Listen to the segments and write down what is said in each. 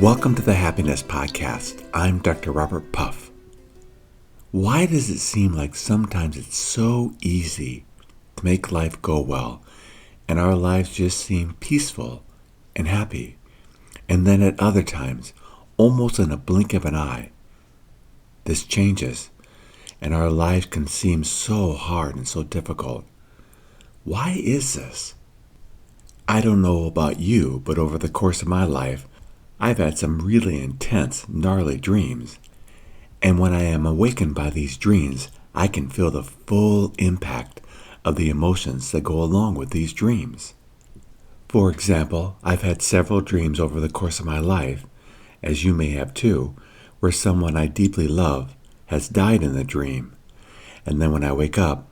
Welcome to the Happiness Podcast. I'm Dr. Robert Puff. Why does it seem like sometimes it's so easy to make life go well and our lives just seem peaceful and happy, and then at other times, almost in a blink of an eye, this changes and our lives can seem so hard and so difficult? Why is this? I don't know about you, but over the course of my life, I've had some really intense, gnarly dreams. And when I am awakened by these dreams, I can feel the full impact of the emotions that go along with these dreams. For example, I've had several dreams over the course of my life, as you may have too, where someone I deeply love has died in the dream. And then when I wake up,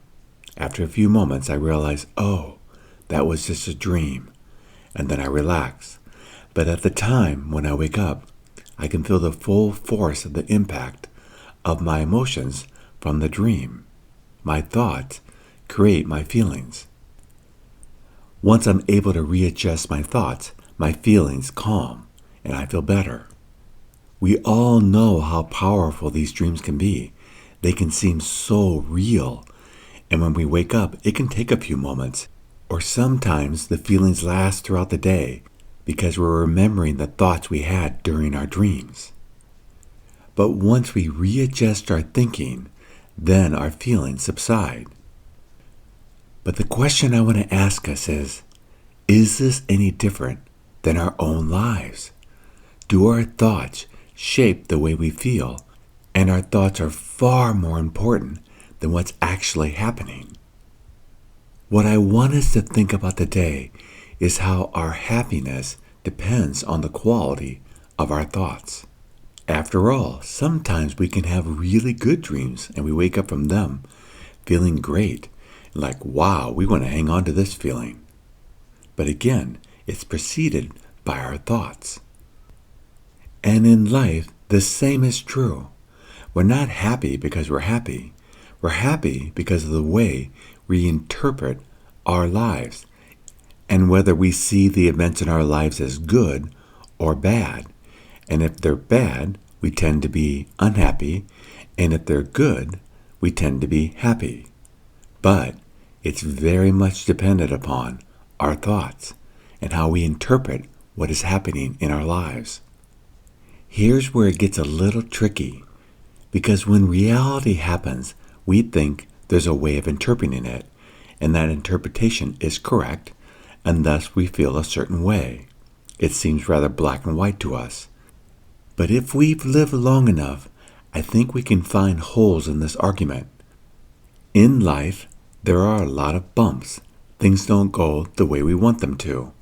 after a few moments, I realize, oh, that was just a dream. And then I relax. But at the time when I wake up, I can feel the full force of the impact of my emotions from the dream. My thoughts create my feelings. Once I'm able to readjust my thoughts, my feelings calm, and I feel better. We all know how powerful these dreams can be. They can seem so real. And when we wake up, it can take a few moments. Or sometimes the feelings last throughout the day, because we're remembering the thoughts we had during our dreams. But once we readjust our thinking, then our feelings subside. But the question I want to ask us is this any different than our own lives? Do our thoughts shape the way we feel, and our thoughts are far more important than what's actually happening? What I want us to think about today is how our happiness depends on the quality of our thoughts. After all, sometimes we can have really good dreams and we wake up from them feeling great, like, wow, we want to hang on to this feeling. But again, it's preceded by our thoughts. And in life, the same is true. We're not happy because we're happy. We're happy because of the way we interpret our lives, and whether we see the events in our lives as good or bad. And if they're bad, we tend to be unhappy, and if they're good, we tend to be happy. But it's very much dependent upon our thoughts and how we interpret what is happening in our lives. Here's where it gets a little tricky, because when reality happens, we think there's a way of interpreting it, and that interpretation is correct, and thus we feel a certain way. It seems rather black and white to us. But if we've lived long enough, I think we can find holes in this argument. In life, there are a lot of bumps. Things don't go the way we want them to.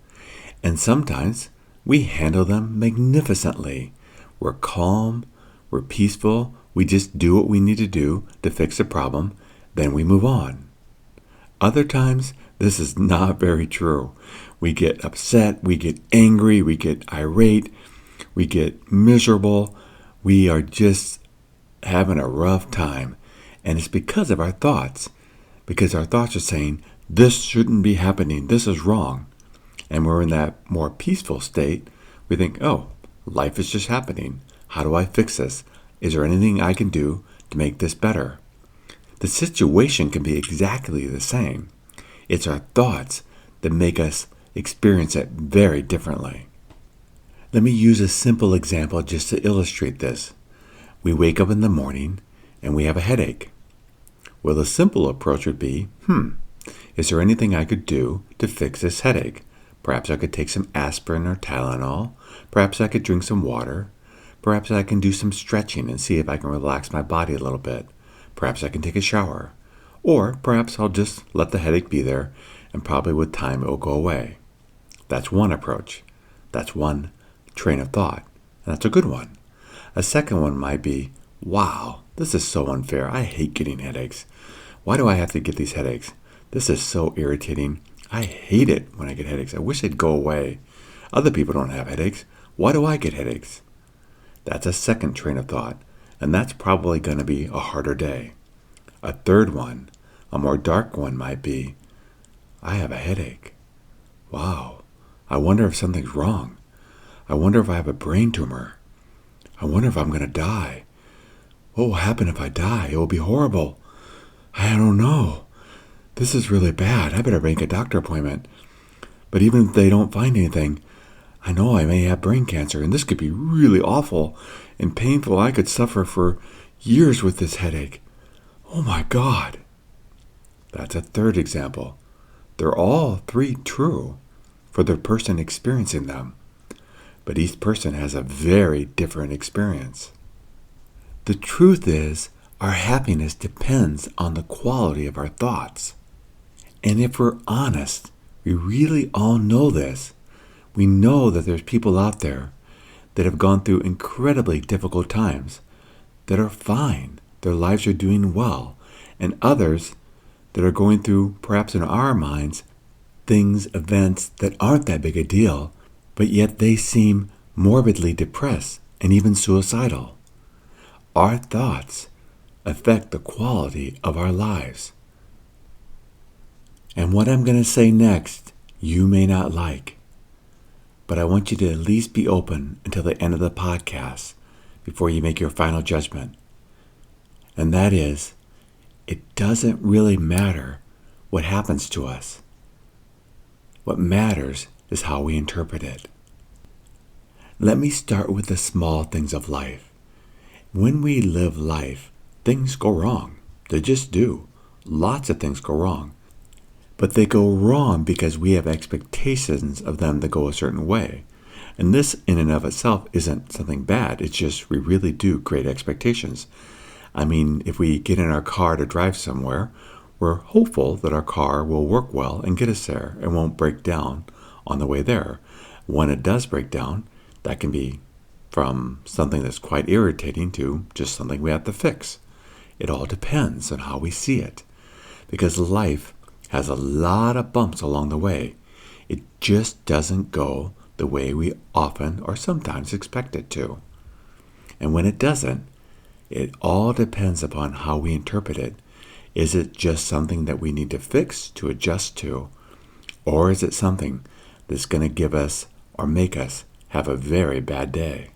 And sometimes we handle them magnificently. We're calm, we're peaceful, we just do what we need to do to fix a problem, then we move on. Other times, this is not very true. We get upset, we get angry, we get irate, we get miserable. We are just having a rough time. And it's because of our thoughts. Because our thoughts are saying, this shouldn't be happening, this is wrong. And we're in that more peaceful state. We think, oh, life is just happening. How do I fix this? Is there anything I can do to make this better? The situation can be exactly the same. It's our thoughts that make us experience it very differently. Let me use a simple example just to illustrate this. We wake up in the morning and we have a headache. Well, the simple approach would be, is there anything I could do to fix this headache? Perhaps I could take some aspirin or Tylenol. Perhaps I could drink some water. Perhaps I can do some stretching and see if I can relax my body a little bit. Perhaps I can take a shower. Or perhaps I'll just let the headache be there, and probably with time it will go away. That's one approach. That's one train of thought. And that's a good one. A second one might be, wow, this is so unfair. I hate getting headaches. Why do I have to get these headaches? This is so irritating. I hate it when I get headaches. I wish they'd go away. Other people don't have headaches. Why do I get headaches? That's a second train of thought, and that's probably going to be a harder day. A third one, a more dark one, might be, I have a headache. Wow, I wonder if something's wrong. I wonder if I have a brain tumor. I wonder if I'm going to die. What will happen if I die? It will be horrible. I don't know. This is really bad. I better make a doctor appointment. But even if they don't find anything, I know I may have brain cancer, and this could be really awful and painful. I could suffer for years with this headache. Oh my God. That's a third example. They're all three true for the person experiencing them, but each person has a very different experience. The truth is, our happiness depends on the quality of our thoughts. And if we're honest, we really all know this. We know that there's people out there that have gone through incredibly difficult times, that are fine, their lives are doing well, and others that are going through, perhaps in our minds, things, events that aren't that big a deal, but yet they seem morbidly depressed and even suicidal. Our thoughts affect the quality of our lives. And what I'm going to say next, you may not like, but I want you to at least be open until the end of the podcast before you make your final judgment. And that is, it doesn't really matter what happens to us. What matters is how we interpret it. Let me start with the small things of life. When we live life, things go wrong. They just do. Lots of things go wrong. But they go wrong because we have expectations of them to go a certain way. And this in and of itself isn't something bad. It's just we really do create expectations. I mean, if we get in our car to drive somewhere, we're hopeful that our car will work well and get us there and won't break down on the way there. When it does break down, that can be from something that's quite irritating to just something we have to fix. It all depends on how we see it, because life has a lot of bumps along the way. It just doesn't go the way we often or sometimes expect it to. And when it doesn't, it all depends upon how we interpret it. Is it just something that we need to fix, to adjust to? Or is it something that's going to give us or make us have a very bad day?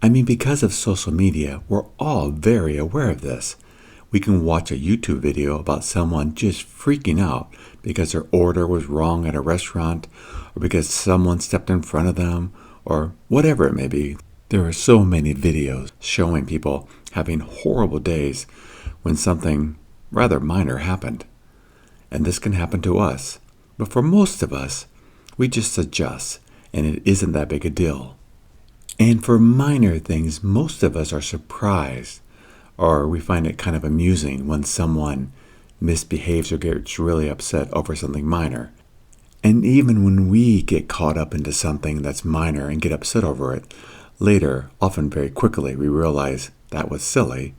I mean, because of social media, we're all very aware of this. We can watch a YouTube video about someone just freaking out because their order was wrong at a restaurant, or because someone stepped in front of them, or whatever it may be. There are so many videos showing people having horrible days when something rather minor happened. And this can happen to us. But for most of us, we just adjust, and it isn't that big a deal. And for minor things, most of us are surprised, or we find it kind of amusing when someone misbehaves or gets really upset over something minor. And even when we get caught up into something that's minor and get upset over it, later, often very quickly, we realize that was silly,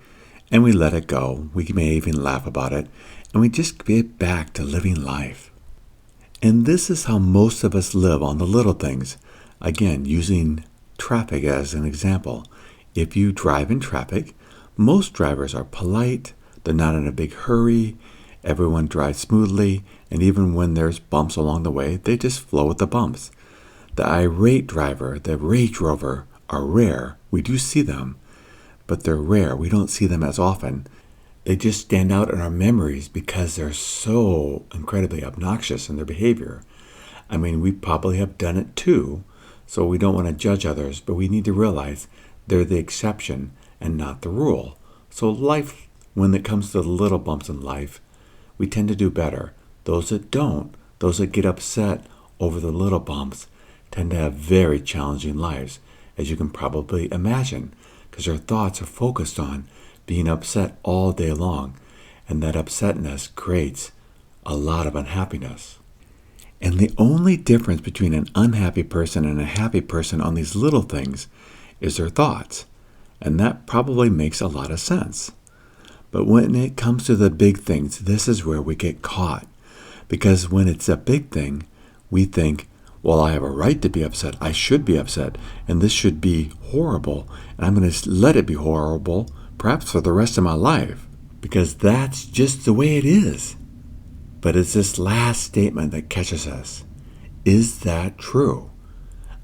and we let it go. We may even laugh about it, and we just get back to living life. And this is how most of us live on the little things. Again, using traffic as an example. If you drive in traffic, most drivers are polite, they're not in a big hurry, everyone drives smoothly, and even when there's bumps along the way, they just flow with the bumps. The irate driver, the rage rover, are rare. We do see them, but they're rare. We don't see them as often. They just stand out in our memories because they're so incredibly obnoxious in their behavior. I mean, we probably have done it too, so we don't want to judge others, but we need to realize they're the exception and not the rule. So life, when it comes to the little bumps in life, we tend to do better. Those that don't, those that get upset over the little bumps, tend to have very challenging lives, as you can probably imagine, because their thoughts are focused on being upset all day long, and that upsetness creates a lot of unhappiness. And the only difference between an unhappy person and a happy person on these little things is their thoughts, and that probably makes a lot of sense. But when it comes to the big things, this is where we get caught, because when it's a big thing, we think, well, I have a right to be upset, I should be upset, and this should be horrible, and I'm going to let it be horrible, perhaps for the rest of my life, because that's just the way it is. But it's this last statement that catches us. Is that true?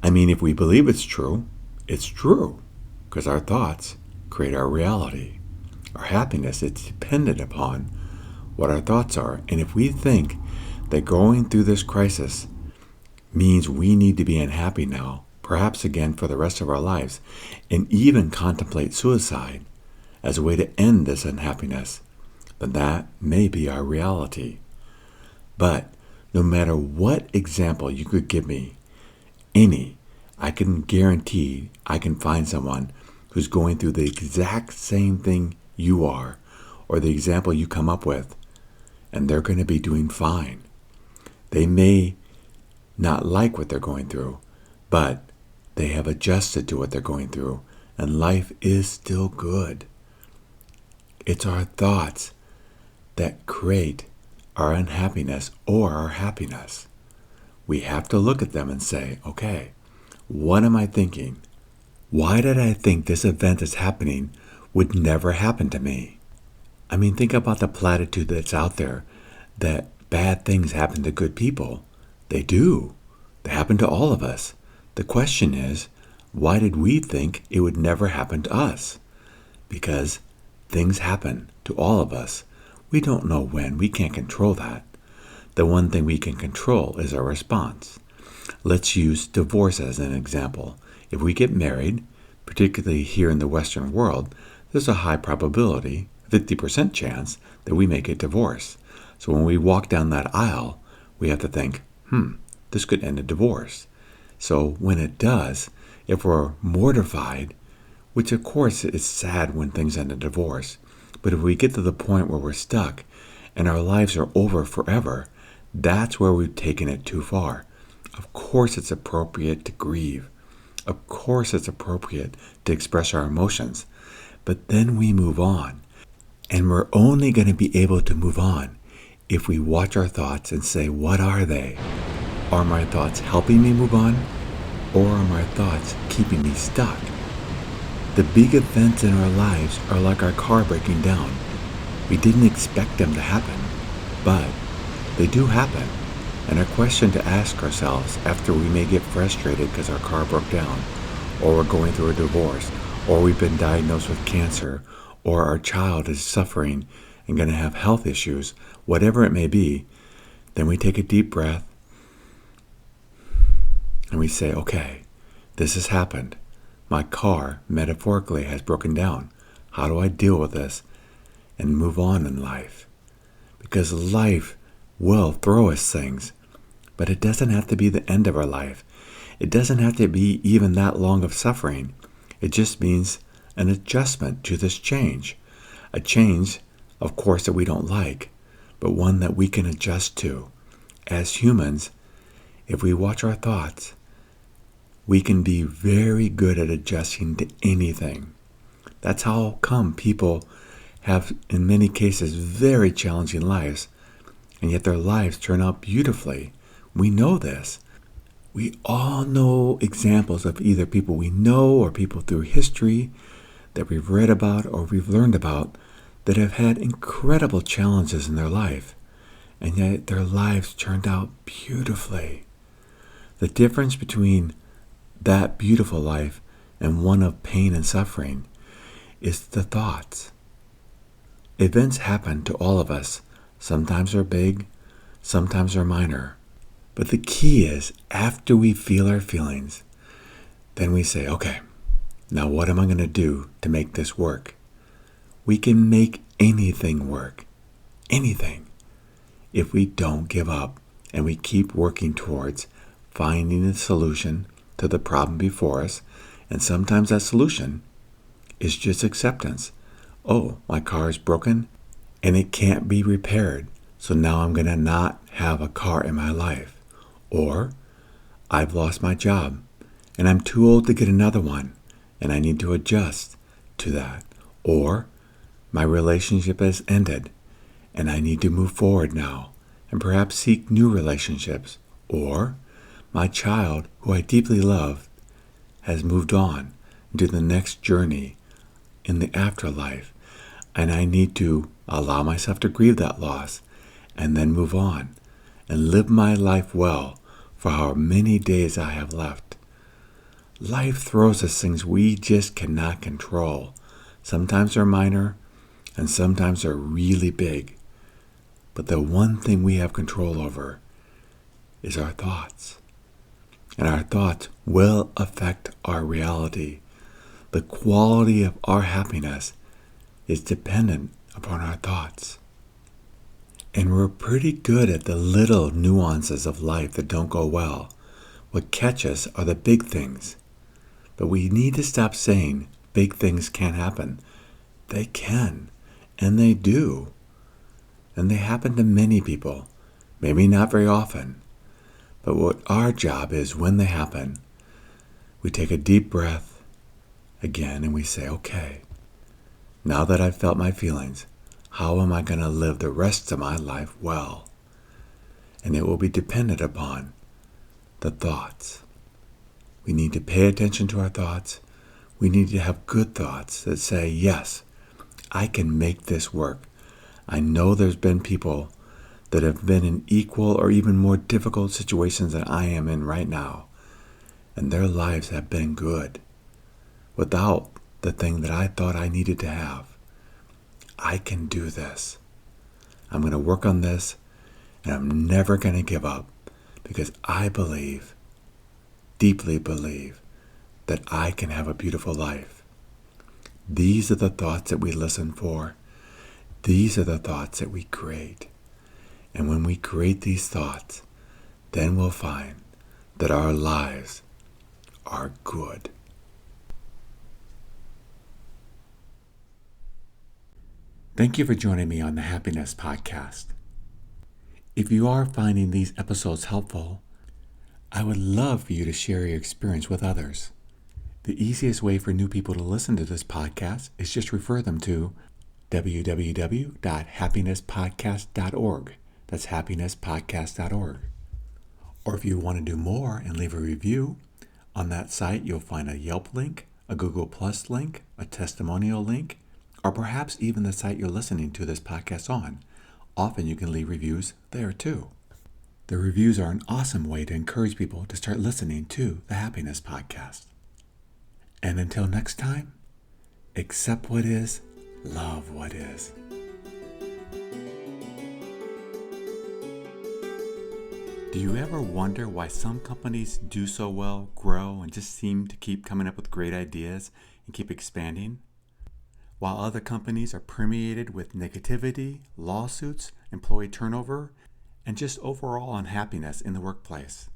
I mean, if we believe it's true, because our thoughts create our reality. Our happiness is dependent upon what our thoughts are. And if we think that going through this crisis means we need to be unhappy now, perhaps again for the rest of our lives, and even contemplate suicide as a way to end this unhappiness, then that may be our reality. But no matter what example you could give me, I can guarantee I can find someone who's going through the exact same thing you are, or the example you come up with, and they're going to be doing fine. They may not like what they're going through, but they have adjusted to what they're going through, and life is still good. It's our thoughts that create our unhappiness or our happiness. We have to look at them and say, okay, what am I thinking? Why did I think this event that's happening would never happen to me? I mean, think about the platitude that's out there that bad things happen to good people. They do. They happen to all of us. The question is, why did we think it would never happen to us? Because things happen to all of us. We don't know when. We can't control that. The one thing we can control is our response. Let's use divorce as an example. If we get married, particularly here in the Western world, there's a high probability, 50% chance, that we may get divorced. So when we walk down that aisle, we have to think, this could end a divorce. So when it does, if we're mortified, which of course is sad when things end in divorce, but if we get to the point where we're stuck and our lives are over forever, that's where we've taken it too far. Of course it's appropriate to grieve. Of course it's appropriate to express our emotions. But then we move on. And we're only going to be able to move on if we watch our thoughts and say, what are they? Are my thoughts helping me move on? Or are my thoughts keeping me stuck? The big events in our lives are like our car breaking down. We didn't expect them to happen, but they do happen. And a question to ask ourselves after we may get frustrated because our car broke down, or we're going through a divorce, or we've been diagnosed with cancer, or our child is suffering and going to have health issues, whatever it may be, then we take a deep breath and we say, okay, this has happened. My car, metaphorically, has broken down. How do I deal with this and move on in life? Because life will throw us things, but it doesn't have to be the end of our life. It doesn't have to be even that long of suffering. It just means an adjustment to this change. A change, of course, that we don't like, but one that we can adjust to. As humans, if we watch our thoughts, we can be very good at adjusting to anything. That's how come people have, in many cases, very challenging lives, and yet their lives turn out beautifully. We know this. We all know examples of either people we know or people through history that we've read about or we've learned about that have had incredible challenges in their life, and yet their lives turned out beautifully. The difference between that beautiful life and one of pain and suffering is the thoughts. Events happen to all of us. Sometimes they're big, sometimes they're minor. But the key is, after we feel our feelings, then we say, okay, now what am I going to do to make this work? We can make anything work. Anything. If we don't give up and we keep working towards finding a solution to the problem before us, and sometimes that solution is just acceptance. Oh, my car is broken and it can't be repaired, so now I'm going to not have a car in my life. Or, I've lost my job and I'm too old to get another one and I need to adjust to that. Or, my relationship has ended and I need to move forward now and perhaps seek new relationships. Or, my child, who I deeply love, has moved on into the next journey in the afterlife, and I need to allow myself to grieve that loss and then move on and live my life well for how many days I have left. Life throws us things we just cannot control. Sometimes they're minor, and sometimes they're really big. But the one thing we have control over is our thoughts. And our thoughts will affect our reality. The quality of our happiness is dependent upon our thoughts. And we're pretty good at the little nuances of life that don't go well. What catches are the big things. But we need to stop saying big things can't happen. They can, and they do. And they happen to many people, maybe not very often. But what our job is when they happen, we take a deep breath again and we say, okay, now that I've felt my feelings, how am I going to live the rest of my life well? And it will be dependent upon the thoughts. We need to pay attention to our thoughts. We need to have good thoughts that say, yes, I can make this work. I know there's been people that have been in equal or even more difficult situations than I am in right now, and their lives have been good without the thing that I thought I needed to have. I can do this. I'm going to work on this, and I'm never going to give up because I believe, deeply believe, that I can have a beautiful life. These are the thoughts that we listen for. These are the thoughts that we create. And when we create these thoughts, then we'll find that our lives are good. Thank you for joining me on the Happiness Podcast. If you are finding these episodes helpful, I would love for you to share your experience with others. The easiest way for new people to listen to this podcast is just refer them to www.happinesspodcast.org. That's happinesspodcast.org. Or if you want to do more and leave a review, on that site you'll find a Yelp link, a Google Plus link, a testimonial link, or perhaps even the site you're listening to this podcast on. Often you can leave reviews there too. The reviews are an awesome way to encourage people to start listening to the Happiness Podcast. And until next time, accept what is, love what is. Do you ever wonder why some companies do so well, grow, and just seem to keep coming up with great ideas and keep expanding, while other companies are permeated with negativity, lawsuits, employee turnover, and just overall unhappiness in the workplace?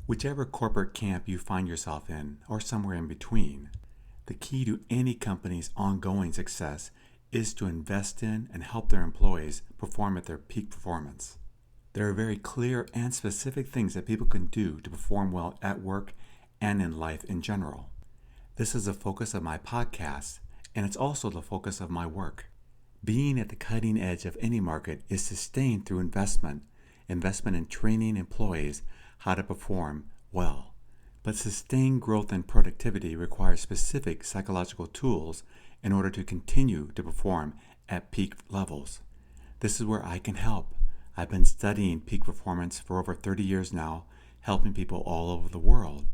Whichever corporate camp you find yourself in, or somewhere in between, the key to any company's ongoing success is to invest in and help their employees perform at their peak performance. There are very clear and specific things that people can do to perform well at work and in life in general. This is the focus of my podcast, and it's also the focus of my work. Being at the cutting edge of any market is sustained through investment in training employees how to perform well. But sustained growth and productivity requires specific psychological tools in order to continue to perform at peak levels. This is where I can help. I've been studying peak performance for over 30 years now, helping people all over the world.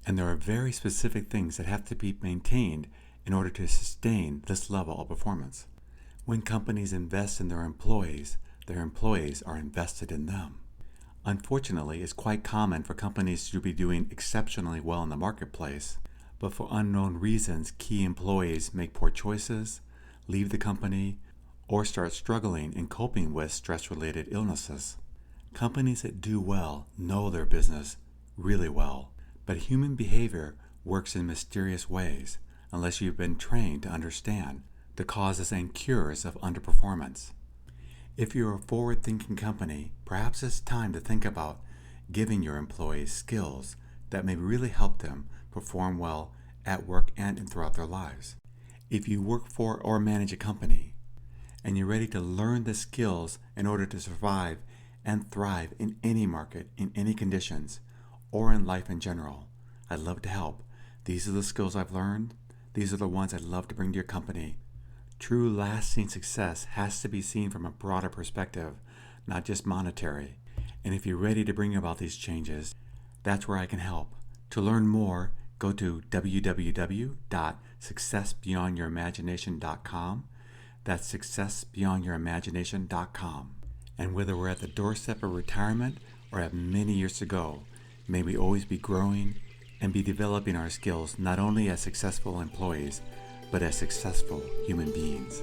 And there are very specific things that have to be maintained in order to sustain this level of performance. When companies invest in their employees are invested in them. Unfortunately, it's quite common for companies to be doing exceptionally well in the marketplace, but for unknown reasons, key employees make poor choices, leave the company, or start struggling and coping with stress-related illnesses. Companies that do well know their business really well, but human behavior works in mysterious ways unless you've been trained to understand the causes and cures of underperformance. If you're a forward-thinking company, perhaps it's time to think about giving your employees skills that may really help them perform well at work and throughout their lives. If you work for or manage a company, and you're ready to learn the skills in order to survive and thrive in any market, in any conditions, or in life in general, I'd love to help. These are the skills I've learned. These are the ones I'd love to bring to your company. True lasting success has to be seen from a broader perspective, not just monetary. And if you're ready to bring about these changes, that's where I can help. To learn more, go to www.successbeyondyourimagination.com. That's successbeyondyourimagination.com. And whether we're at the doorstep of retirement or have many years to go, may we always be growing and be developing our skills not only as successful employees, but as successful human beings.